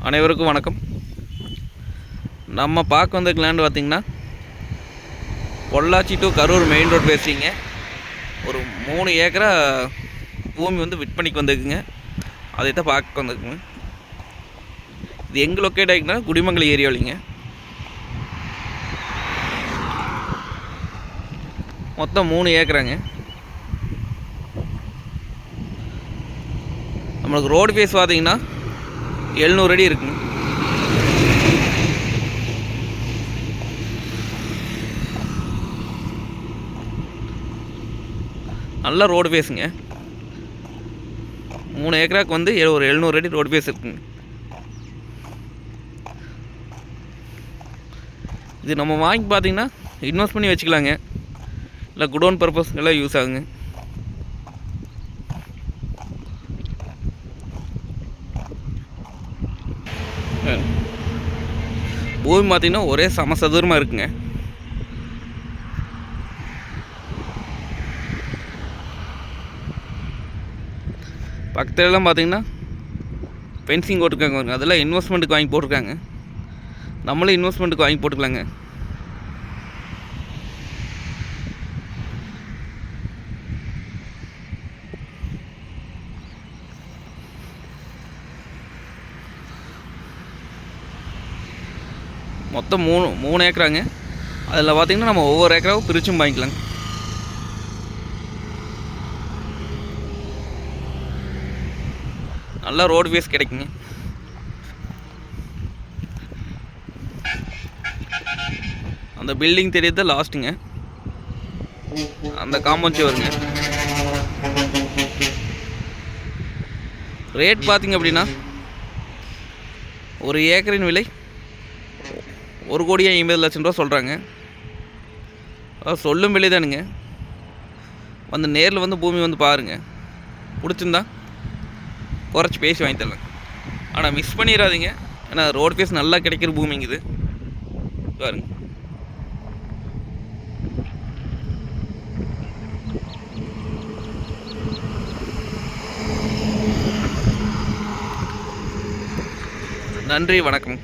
அனைவருக்கும் வணக்கம். நம்ம பார்க்க வந்த லேண்ட் பார்த்திங்கன்னா Pollachi to Karur main road பேசிங்க. ஒரு 3 ஏக்கரா பூமி வந்து விற்பனைக்கு வந்துருக்குங்க. அதை தான் பார்க்க வந்துருக்குங்க. இது எங்கே லொக்கேட் ஆகிக்குன்னா குடிமங்கலம் ஏரியாவிலிங்க. மொத்தம் 3 ஏக்கராங்க. நம்மளுக்கு ரோடு ஃபேஸ் பார்த்தீங்கன்னா 700 அடி இருக்குங்க. நல்ல ரோடு ஃபேஸுங்க. 3 ஏக்கராக்கு வந்து ஒரு 700 அடி ரோடு ஃபேஸ் இருக்குங்க. இது நம்ம வாங்கி பார்த்தீங்கன்னா இன்வெஸ்ட் பண்ணி வச்சுக்கலாங்க, இல்லை குடோன் பர்பஸ்க்கெல்லாம் யூஸ் ஆகுங்க. பூமி பார்த்திங்கன்னா ஒரே சமசதுரமாக இருக்குங்க. பக்கத்துலலாம் பார்த்திங்கன்னா ஃபென்சிங் போட்டிருக்காங்க. அதெல்லாம் இன்வெஸ்ட்மெண்ட்டுக்கு வாங்கி போட்டிருக்காங்க. நம்மளும் இன்வெஸ்ட்மெண்ட்டுக்கு வாங்கி போட்டுக்கலாங்க. மொத்தம் 3 ஏக்கராங்க. அதில் பார்த்திங்கன்னா நம்ம ஒவ்வொரு ஏக்கராவும் பிரிச்சும் வாங்கிக்கலாங்க. நல்லா ரோடு ஃபேஸ் கிடைக்குங்க. அந்த பில்டிங் தெரியுது லாஸ்ட்டுங்க. அந்த காம்பவுண்ட் வருங்க. ரேட் பார்த்திங்க அப்படின்னா ஒரு ஏக்கரின் விலை 1,50,00,000 ரூபா சொல்கிறாங்க. சொல்லும் விலை தானுங்க. வந்து நேரில் வந்து பூமி வந்து பாருங்கள். பிடிச்சிருந்தா குறைச்சி பேசி வாங்கி தரலாம். ஆனால் மிஸ் பண்ணிடாதீங்க. ஏன்னா ரோடு ஃபேஸ் நல்லா கிடைக்கிற பூமிங்க இது. பாருங்க. நன்றி, வணக்கம்.